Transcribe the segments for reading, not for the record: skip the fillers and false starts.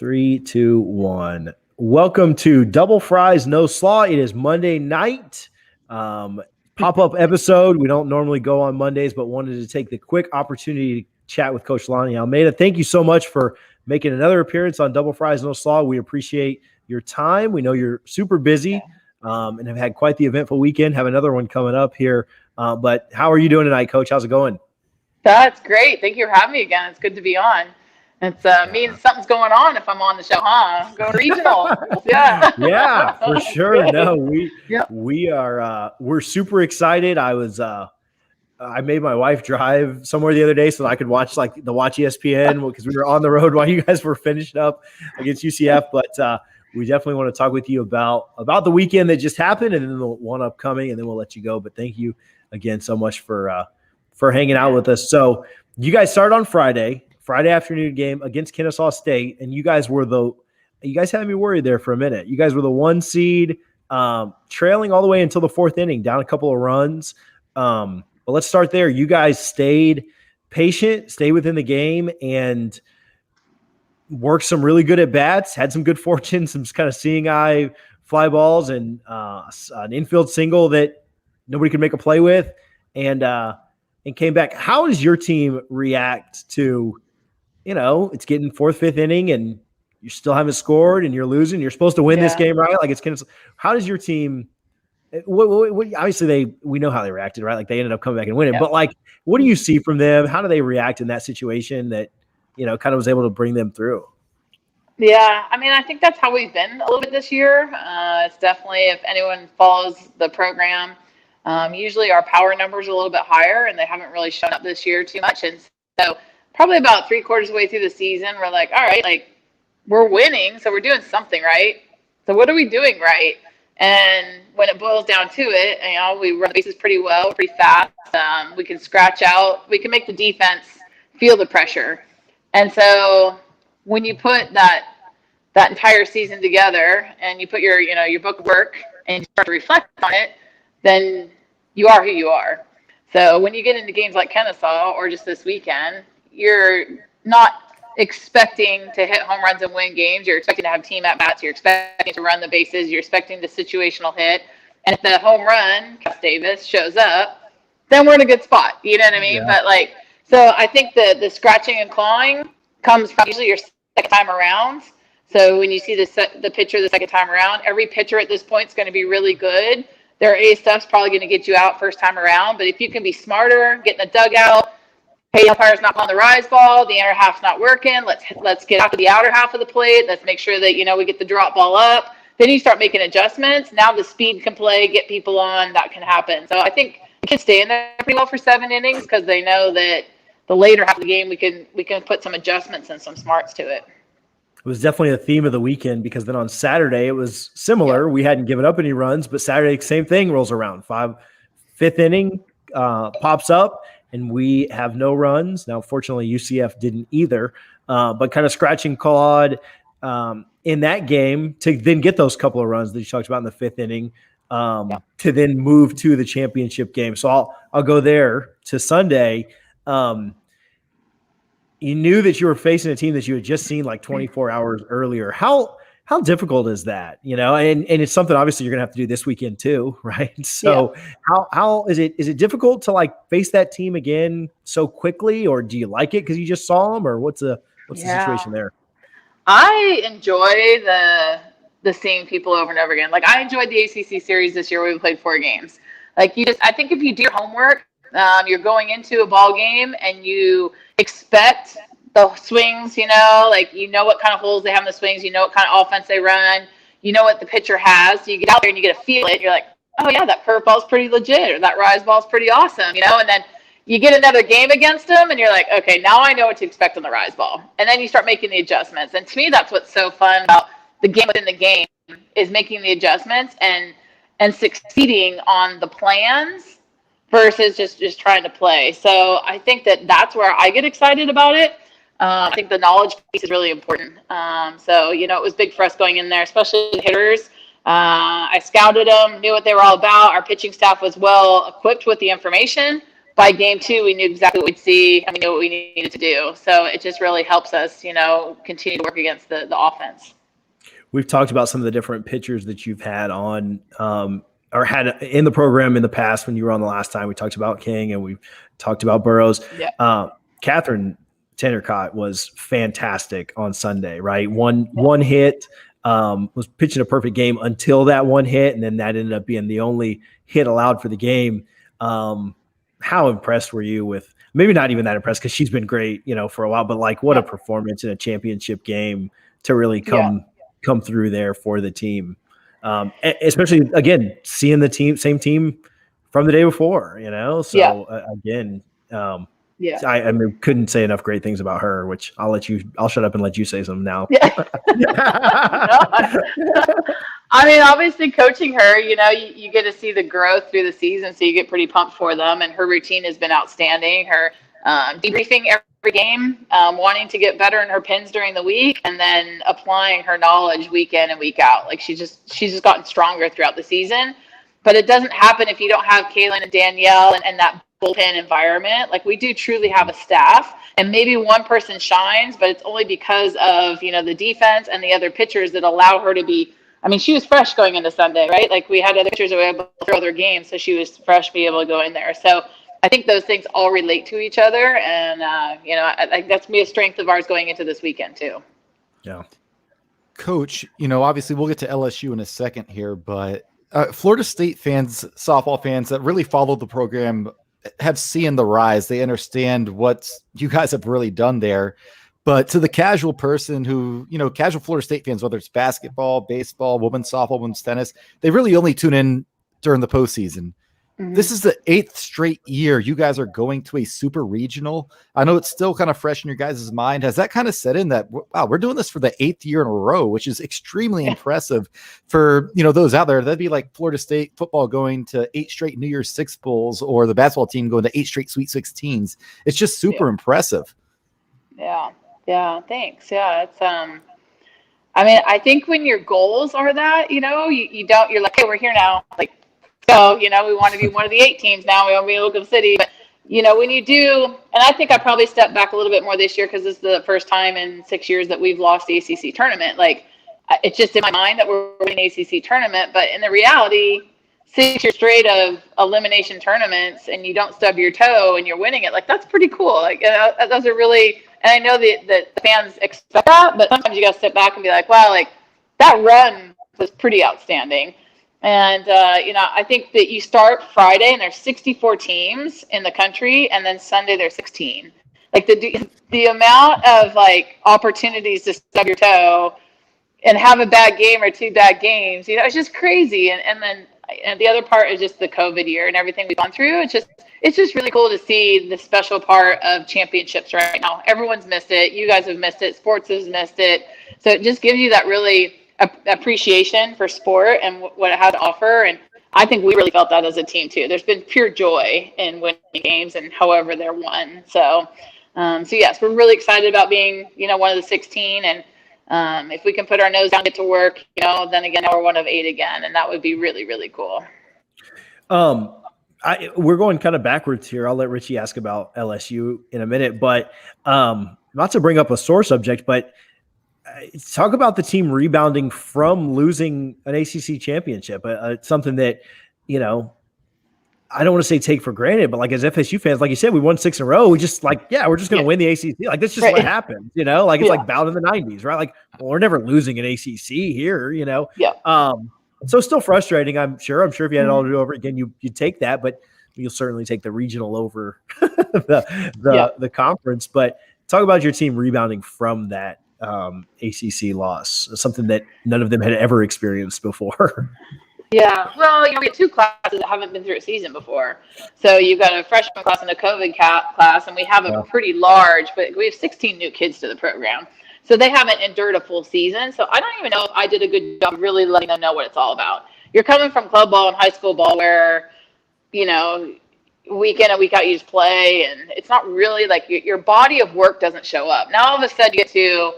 3, 2, 1. Welcome to Double Fries No Slaw. It is Monday night. Pop-up episode. We don't normally go on Mondays, but wanted to take the quick opportunity to chat with Coach Lonni Alameda. Thank you so much for making another appearance on Double Fries No Slaw. We appreciate your time. We know you're super busy and have had quite the eventful weekend. Have another one coming up here. But how are you doing tonight, Coach? How's it going? That's great. Thank you for having me again. It's good to be on. It means something's going on if I'm on the show, huh? Going regional. Yeah, for sure. No, we're super excited. I made my wife drive somewhere the other day so that I could watch ESPN because we were on the road while you guys were finishing up against UCF. But we definitely want to talk with you about the weekend that just happened and then the one upcoming, and then we'll let you go. But thank you again so much for hanging out with us. So you guys started on Friday afternoon game against Kennesaw State, and you guys had me worried there for a minute. You guys were the 1 seed, trailing all the way until the 4th inning, down a couple of runs. But let's start there. You guys stayed patient, stayed within the game, and worked some really good at bats, had some good fortune, some kind of seeing eye fly balls, and an infield single that nobody could make a play with, and came back. How does your team react to, it's getting 4th, 5th inning and you still haven't scored and you're losing? You're supposed to win this game, right? Like how does your team obviously we know how they reacted, right? Like they ended up coming back and winning, but like, what do you see from them? How do they react in that situation that, kind of was able to bring them through? Yeah. I mean, I think that's how we've been a little bit this year. It's definitely, if anyone follows the program, usually our power numbers are a little bit higher and they haven't really shown up this year too much. And so probably about 3/4 of the way through the season, we're like, all right, like we're winning. So we're doing something right. So what are we doing right? And when it boils down to it, we run the bases pretty well, pretty fast. We can scratch out, we can make the defense feel the pressure. And so when you put that entire season together and you put your book of work and you start to reflect on it, then you are who you are. So when you get into games like Kennesaw or just this weekend, you're not expecting to hit home runs and win games. You're expecting to have team at bats. You're expecting to run the bases. You're expecting the situational hit. And if the home run, Cass Davis, shows up, then we're in a good spot. You know what I mean? Yeah. But so I think the scratching and clawing comes from usually your second time around. So when you see the pitcher the second time around, every pitcher at this point is going to be really good. Their A stuff's probably going to get you out first time around. But if you can be smarter, get in the dugout, hey, the umpire's not calling the rise ball, the inner half's not working, let's get after the outer half of the plate, let's make sure that, we get the drop ball up. Then you start making adjustments. Now the speed can play, get people on, that can happen. So I think we can stay in there pretty well for 7 innings because they know that the later half of the game we can put some adjustments and some smarts to it. It was definitely a theme of the weekend because then on Saturday it was similar. Yeah. We hadn't given up any runs, but Saturday, same thing rolls around. 5th inning pops up and we have no runs. Now, fortunately, UCF didn't either, but kind of scratching clawed in that game to then get those couple of runs that you talked about in the 5th inning to then move to the championship game. So I'll go there to Sunday. You knew that you were facing a team that you had just seen like 24 hours earlier. How difficult is that? And it's something obviously you're gonna have to do this weekend too, right? So how is it difficult to face that team again so quickly, or do you like it because you just saw them, or what's the situation there? I enjoy the seeing people over and over again. Like I enjoyed the ACC series this year where we played 4 games. I think if you do your homework, you're going into a ball game and you expect the swings, what kind of holes they have in the swings, what kind of offense they run, what the pitcher has. So you get out there and you get to feel it. You're like, oh yeah, that curveball's pretty legit, or that rise ball's pretty awesome, and then you get another game against them and you're like, okay, now I know what to expect on the rise ball. And then you start making the adjustments. And to me, that's what's so fun about the game within the game is making the adjustments and succeeding on the plans versus just trying to play. So I think that's where I get excited about it. I think the knowledge piece is really important. So, it was big for us going in there, especially the hitters. I scouted them, knew what they were all about. Our pitching staff was well equipped with the information. by game 2, we knew exactly what we'd see and we knew what we needed to do. So it just really helps us, continue to work against the offense. We've talked about some of the different pitchers that you've had on or had in the program in the past. When you were on the last time, we talked about King and we talked about Burrows. Yeah. Catherine Tennercott was fantastic on Sunday, right? One hit, was pitching a perfect game until that one hit, and then that ended up being the only hit allowed for the game. How impressed were you with, maybe not even that impressed because she's been great, for a while, but like what a performance in a championship game to really come through there for the team. Especially again, seeing the same team from the day before, so again, I couldn't say enough great things about her, which I'll shut up and let you say some now. Yeah. I mean, obviously coaching her, you get to see the growth through the season, so you get pretty pumped for them. And her routine has been outstanding. Her debriefing every game, wanting to get better in her pins during the week, and then applying her knowledge week in and week out. Like she's just gotten stronger throughout the season. But it doesn't happen if you don't have Kaylin and Danielle and that bullpen environment. Like we do truly have a staff, and maybe one person shines, but it's only because of the defense and the other pitchers that allow her to be. I mean, she was fresh going into Sunday, right? Like we had other pitchers that were able to throw their games, so she was fresh, be able to go in there. So I think those things all relate to each other, and I think that's be a strength of ours going into this weekend too. Yeah, Coach. Obviously we'll get to LSU in a second here, but Florida State fans, softball fans that really follow the program have seen the rise. They understand what you guys have really done there. But to the casual person who, casual Florida State fans, whether it's basketball, baseball, women's softball, women's tennis, they really only tune in during the postseason. Mm-hmm. This is the 8th straight year you guys are going to a super regional. I know it's still kind of fresh in your guys' mind. Has that kind of set in that, wow, we're doing this for the 8th year in a row, which is extremely impressive for, those out there. That'd be like Florida State football going to 8 straight New Year's Six bowls, or the basketball team going to 8 straight Sweet 16s. It's just super impressive. Yeah, thanks. Yeah, it's I mean, I think when your goals are that, you don't, you're like, hey, we're here now. Like, so, we want to be one of the 8 teams now. We want to be Oklahoma City. But, when you do, and I think I probably stepped back a little bit more this year because this is the first time in 6 years that we've lost the ACC tournament. Like, it's just in my mind that we're winning the ACC tournament. But in the reality, 6 years straight of elimination tournaments and you don't stub your toe and you're winning it, like, that's pretty cool. Like, those are really, and I know that the fans expect that, but sometimes you got to step back and be like, wow, like, that run was pretty outstanding. And, I think that you start Friday and there's 64 teams in the country, and then Sunday there's 16. Like the amount of like opportunities to stub your toe and have a bad game or 2 bad games, it's just crazy. And then the other part is just the COVID year and everything we've gone through. It's just really cool to see the special part of championships right now. Everyone's missed it. You guys have missed it. Sports has missed it. So it just gives you that really appreciation for sport and what it had to offer. And I think we really felt that as a team too. There's been pure joy in winning games and however they're won. So yes, we're really excited about being, one of the 16. And if we can put our nose down, get to work, then again, now we're one of 8 again. And that would be really, really cool. We're going kind of backwards here. I'll let Richie ask about LSU in a minute, but not to bring up a sore subject, but talk about the team rebounding from losing an ACC championship. Something that, I don't want to say take for granted, but like as FSU fans, like you said, we won 6 in a row. We just like, we're just going to win the ACC. Like that's just what happens, like it's like bound in the 90s, right? Like, well, we're never losing an ACC here, So still frustrating. I'm sure if you had it all to do over again, you'd take that, but you'll certainly take the regional over the conference. But talk about your team rebounding from that ACC loss, something that none of them had ever experienced before. Yeah, well, we have 2 classes that haven't been through a season before. So you've got a freshman class and a COVID class, and we have a pretty large, but we have 16 new kids to the program. So they haven't endured a full season. So I don't even know if I did a good job really letting them know what it's all about. You're coming from club ball and high school ball where, week in and week out you just play, and it's not really like your body of work doesn't show up. Now all of a sudden you get to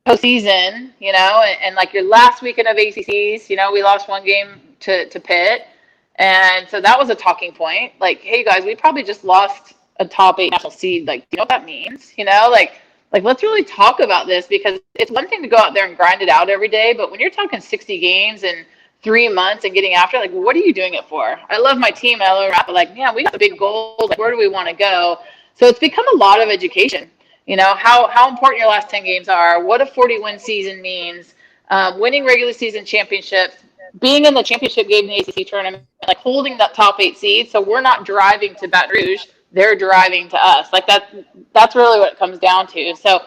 postseason, and like your last weekend of ACCs, we lost 1 game to Pitt, And so that was a talking point. Like, hey guys, we probably just lost a top 8 national seed. Like, do you know what that means? Like let's really talk about this, because it's one thing to go out there and grind it out every day, but when you're talking 60 games in 3 months and getting after, like, what are you doing it for? I love my team. I love it. Like, yeah, we got the big goals. Like, where do we want to go? So it's become a lot of education. How important your last 10 games are, what a 40-win season means, winning regular season championships, being in the championship game in the ACC tournament, like holding that top 8 seed. So we're not driving to Baton Rouge; they're driving to us. Like that's really what it comes down to. So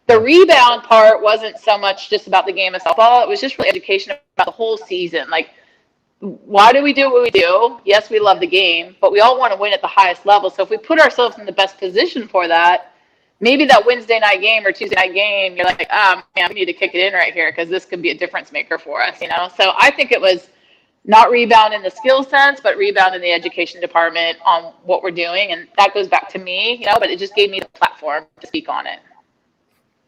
the rebound part wasn't so much just about the game of softball; it was just really education about the whole season. Like, why do we do what we do? Yes, we love the game, but we all want to win at the highest level. So if we put ourselves in the best position for that, maybe that Wednesday night game or Tuesday night game, you're like, man, we need to kick it in right here because this could be a difference maker for us, So I think it was not rebound in the skill sense, but rebound in the education department on what we're doing. And that goes back to me, but it just gave me the platform to speak on it.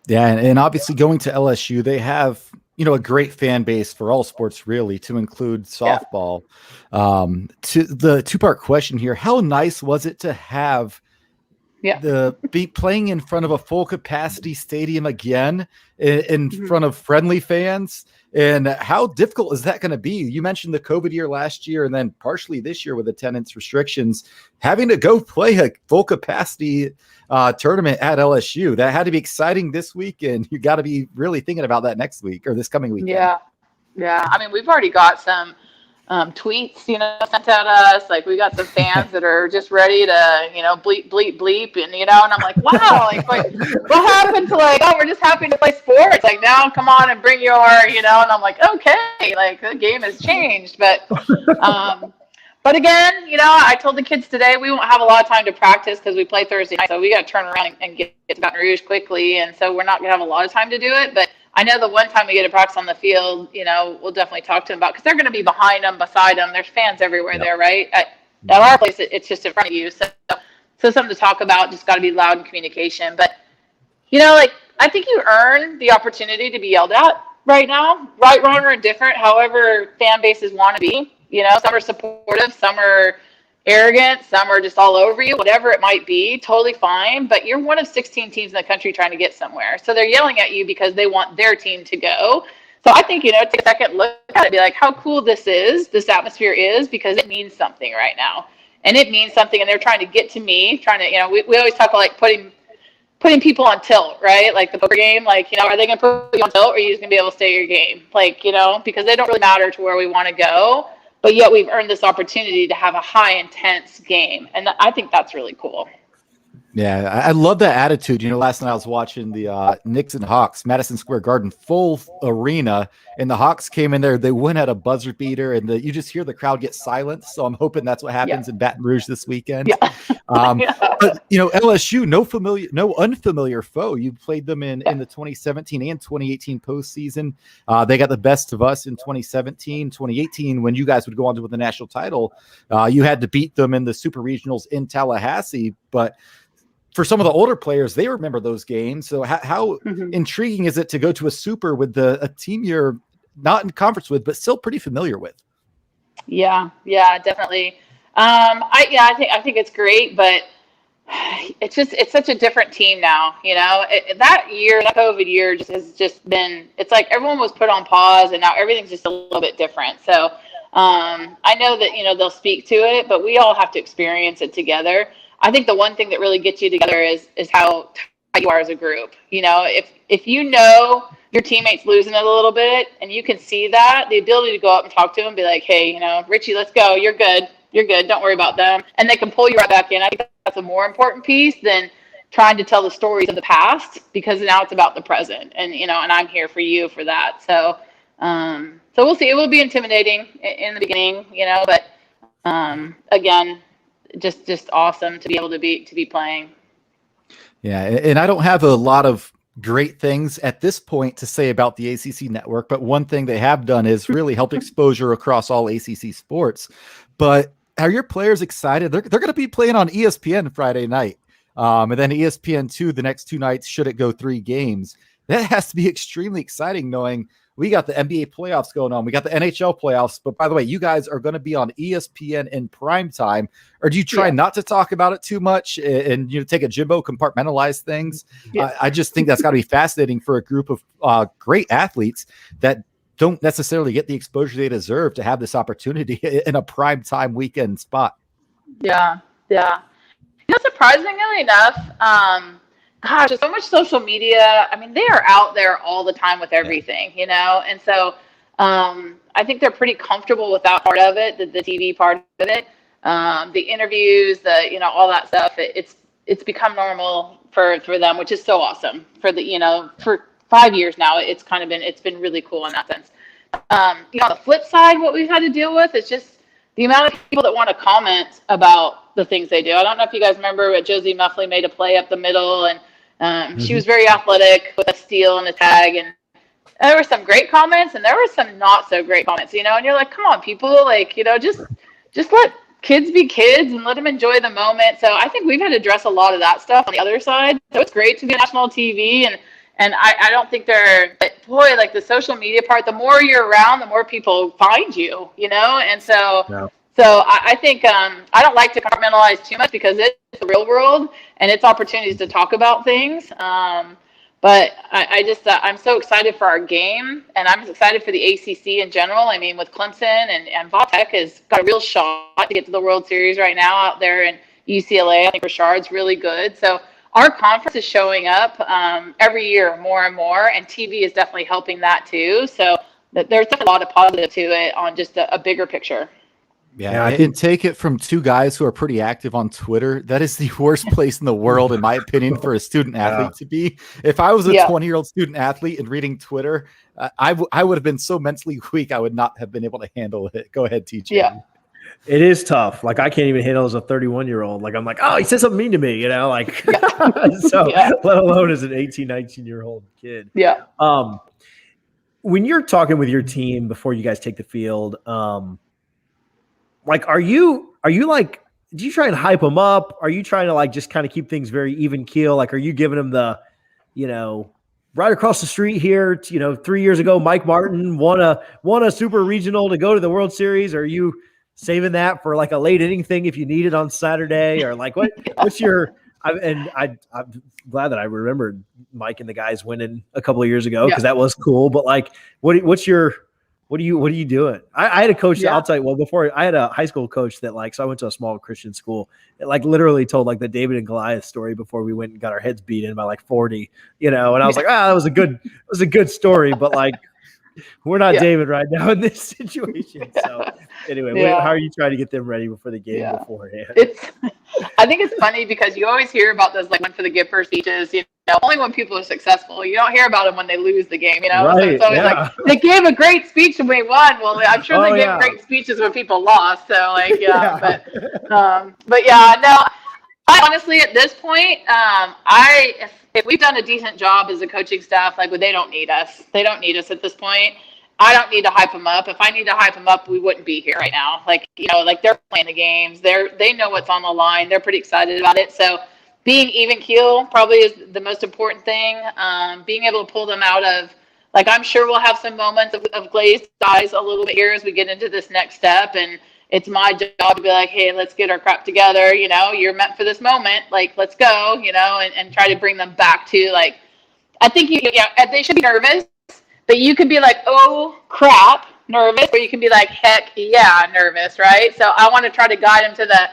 Yeah. And obviously going to LSU, they have, a great fan base for all sports, really, to include softball. To the 2-part question here, how nice was it to have be playing in front of a full capacity stadium again, in front of friendly fans? And how difficult is that going to be? You mentioned the COVID year last year, and then partially this year with attendance restrictions, having to go play a full capacity tournament at LSU. That had to be exciting this week, and you got to be really thinking about that next week or this coming weekend. Yeah. I mean, we've already got some tweets, sent out at us. Like, we got some fans that are just ready to, bleep, bleep, bleep. And, and I'm like, wow, like what happened to we're just happy to play sports. Like, now come on and bring your, and I'm like, okay, like the game has changed. But again, I told the kids today, we won't have a lot of time to practice because we play Thursday night. So we got to turn around and get to Baton Rouge quickly. And so we're not going to have a lot of time to do it. But I know the one time we get to practice on the field, we'll definitely talk to them about, because they're going to be behind them, beside them. There's fans everywhere there, right? At our place, it's just in front of you. So something to talk about, just got to be loud in communication. But, I think you earn the opportunity to be yelled at right now, right, wrong, or indifferent, however fan bases want to be. Some are supportive, some are arrogant, some are just all over you, whatever it might be, totally fine. But you're one of 16 teams in the country trying to get somewhere. So they're yelling at you because they want their team to go. So I think, take a second look at it, be like, how cool this atmosphere is, because it means something right now. And it means something, and they're trying to get to me, we always talk about like putting people on tilt, right? Like the poker game, like, are they going to put you on tilt, or are you just going to be able to stay your game? Like, because they don't really matter to where we want to go. But yet we've earned this opportunity to have a high intense game. And I think that's really cool. Yeah, I love that attitude. Last night I was watching the Knicks and Hawks, Madison Square Garden, full arena, and the Hawks came in there. They win at a buzzer beater, and you just hear the crowd get silent. So I'm hoping that's what happens in Baton Rouge this weekend. But LSU, no unfamiliar foe. You played them in the 2017 and 2018 postseason. They got the best of us in 2017, 2018, when you guys would go on to win the national title. You had to beat them in the super regionals in Tallahassee, but for some of the older players, they remember those games. So how intriguing is it to go to a super with a team you're not in conference with, but still pretty familiar with? Yeah, definitely. I think it's great, but it's such a different team now. That COVID year has been, it's like everyone was put on pause, and now everything's just a little bit different. So I know that, they'll speak to it, but we all have to experience it together. I think the one thing that really gets you together is how tight you are as a group. If your teammate's losing it a little bit, and you can see that, the ability to go up and talk to them and be like, hey, Richie, let's go. You're good. Don't worry about them. And they can pull you right back in. I think that's a more important piece than trying to tell the stories of the past, because now it's about the present, and and I'm here for you for that. So we'll see. It will be intimidating in the beginning, but again, just awesome to be able to be playing. Yeah, and I don't have a lot of great things at this point to say about the ACC network, but one thing they have done is really helped exposure across all ACC sports. But are your players excited? They're going to be playing on ESPN Friday night, and then ESPN2 the next 2 nights, should it go 3 games. That has to be extremely exciting, knowing We got the NBA playoffs going on. We got the NHL playoffs. But by the way, you guys are going to be on ESPN in prime time. Or do you try not to talk about it too much and take a Jimbo, compartmentalize things? I just think that's got to be fascinating for a group of great athletes that don't necessarily get the exposure they deserve to have this opportunity in a prime time weekend spot. Yeah. Surprisingly enough, gosh, there's so much social media. I mean, they are out there all the time with everything, and so I think they're pretty comfortable with that part of it, the TV part of it, the interviews, all that stuff. It's become normal for them, which is so awesome. For 5 years now, it's been really cool in that sense. On the flip side, what we've had to deal with is just the amount of people that want to comment about the things they do. I don't know if you guys remember, but Josie Muffley made a play up the middle, and she was very athletic with a steal and a tag, and there were some great comments, and there were some not so great comments, and you're like, come on, people, just let kids be kids and let them enjoy the moment. So I think we've had to address a lot of that stuff on the other side. So it's great to be on national TV, and I don't think like the social media part, the more you're around, the more people find you, and so I think I don't like to compartmentalize too much because it's the real world and it's opportunities to talk about things. But I'm so excited for our game, and I'm excited for the ACC in general. I mean, with Clemson and Vatech has got a real shot to get to the World Series right now out there in UCLA. I think Richard's really good. So our conference is showing up every year more and more, and TV is definitely helping that too. So there's a lot of positive to it on just a bigger picture. Yeah, I can take it from two guys who are pretty active on Twitter. That is the worst place in the world, in my opinion, for a student athlete to be. If I was a 20-year-old student athlete and reading Twitter, I would have been so mentally weak, I would not have been able to handle it. Go ahead, TJ. Yeah. It is tough. Like, I can't even handle as a 31-year-old. Like, I'm like, oh, he said something mean to me, let alone as an 18, 19-year-old kid. Yeah. When you're talking with your team before you guys take the field, like, are you like, do you try and hype them up? Are you trying to just kind of keep things very even keel? Like, are you giving them the, right across the street here, 3 years ago, Mike Martin won a super regional to go to the World Series? Or are you saving that for like a late inning thing if you need it on Saturday? Or like, what's your, I'm glad that I remembered Mike and the guys winning a couple of years ago, because that was cool. But like, what are you doing? I had a coach that I'll tell you, before I had a high school coach that so I went to a small Christian school. It literally told the David and Goliath story before we went and got our heads beat in by 40, and I was like, that was a good story, but we're not David right now in this situation. So anyway, how are you trying to get them ready for the game beforehand? I think it's funny because you always hear about those one for the Gipper speeches, only when people are successful. You don't hear about them when they lose the game, Right, so it's always they gave a great speech when we won. Well, I'm sure they gave great speeches when people lost. So but no, I honestly, at this point, if we've done a decent job as a coaching staff, they don't need us. They don't need us at this point. I don't need to hype them up. If I need to hype them up, we wouldn't be here right now. They're playing the games. They know what's on the line. They're pretty excited about it. So being even keel probably is the most important thing. Being able to pull them out of, I'm sure we'll have some moments of glazed eyes a little bit here as we get into this next step. And it's my job to be like, hey, let's get our crap together. You're meant for this moment. Let's go, and try to bring them back to I think they should be nervous, but you could be like, oh crap, nervous, or you can be like, heck yeah, nervous, right? So I want to try to guide them to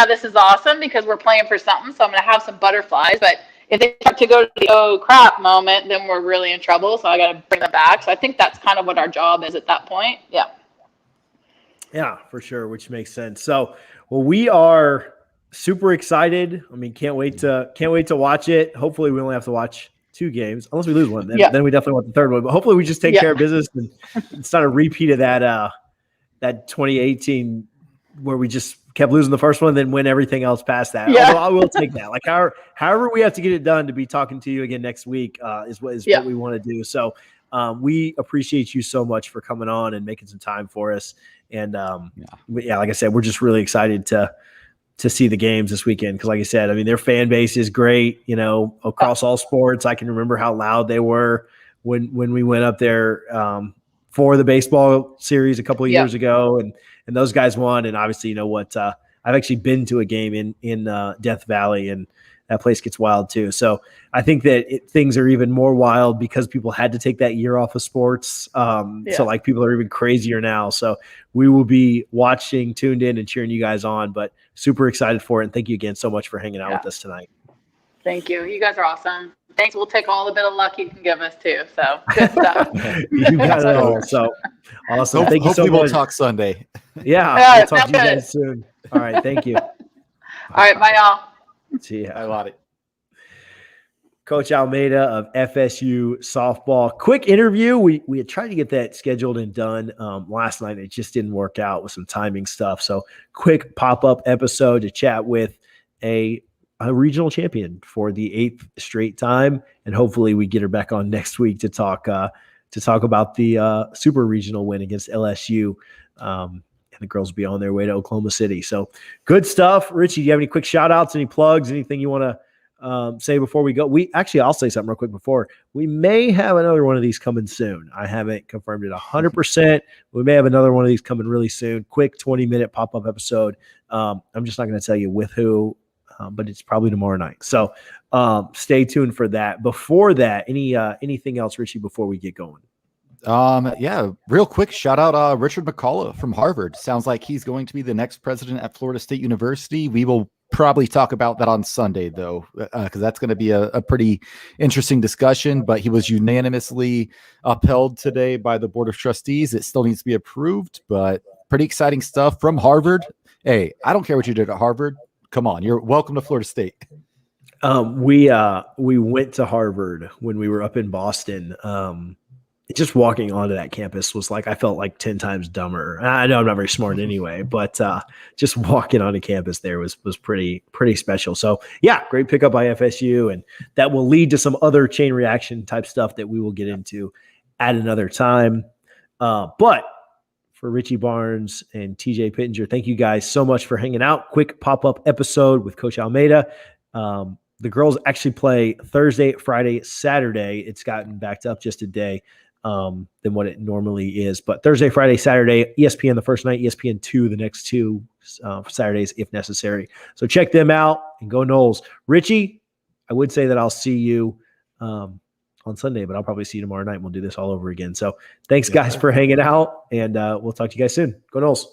this is awesome because we're playing for something. So I'm going to have some butterflies, but if they start to go to the oh crap moment, then we're really in trouble. So I got to bring them back. So I think that's kind of what our job is at that point. Yeah. Yeah, for sure, which makes sense. So, we are super excited. I mean, can't wait to watch it. Hopefully, we only have to watch 2 games, unless we lose one. Then we definitely want the third one. But hopefully, we just take care of business, and it's not a repeat of that 2018 where we just kept losing the first one, then win everything else past that. Yeah. Although I will take that. However we have to get it done to be talking to you again next week is what we want to do. So we appreciate you so much for coming on and making some time for us. And like I said, we're just really excited to see the games this weekend. Cause like I said, I mean, their fan base is great, across all sports. I can remember how loud they were when we went up there for the baseball series a couple of years ago, and those guys won. And obviously, you know what? I've actually been to a game in Death Valley, and that place gets wild too. So I think that things are even more wild because people had to take that year off of sports. So like people are even crazier now. So we will be watching, tuned in, and cheering you guys on, but super excited for it. And thank you again so much for hanging out with us tonight. Thank you. You guys are awesome. Thanks. We'll take all the bit of luck you can give us too. So good stuff. You got it all. So awesome. Thank you so much. Hopefully we'll talk Sunday. Yeah. We'll talk to you guys soon. All right. Thank you. All right. Bye, y'all. See ya. I love it. Coach Alameda of FSU softball. Quick interview. We had tried to get that scheduled and done last night. It just didn't work out with some timing stuff. So quick pop-up episode to chat with a regional champion for the 8th straight time. And hopefully we get her back on next week to talk about the super regional win against LSU. And the girls will be on their way to Oklahoma City. So good stuff. Richie, do you have any quick shout outs, any plugs, anything you want to say before we go? I'll say something real quick before. We may have another one of these coming soon. I haven't confirmed it 100%. We may have another one of these coming really soon. Quick 20-minute pop-up episode. I'm just not going to tell you with who, but it's probably tomorrow night. So stay tuned for that. Before that, anything else, Richie, before we get going? Real quick shout out Richard McCullough from Harvard. Sounds like he's going to be the next president at Florida State University. We will probably talk about that on Sunday though, because that's going to be a pretty interesting discussion, but he was unanimously upheld today by the Board of Trustees. It still needs to be approved, but pretty exciting stuff from Harvard. Hey, I don't care what you did at Harvard. Come on, you're welcome to Florida State. We went to Harvard when we were up in Boston. Just walking onto that campus was like, I felt like 10 times dumber. I know I'm not very smart anyway, but just walking onto campus there was pretty special. So yeah, great pickup by FSU, and that will lead to some other chain reaction type stuff that we will get into at another time. But for Richie Barnes and TJ Pittenger, thank you guys so much for hanging out. Quick pop-up episode with Coach Alameda. The girls actually play Thursday, Friday, Saturday. It's gotten backed up just a day than what it normally is. But Thursday, Friday, Saturday, ESPN the first night, ESPN 2 the next two Saturdays if necessary. So check them out and go Noles. Richie, I would say that I'll see you on Sunday, but I'll probably see you tomorrow night. We'll do this all over again. So thanks, guys, for hanging out, and we'll talk to you guys soon. Go Noles.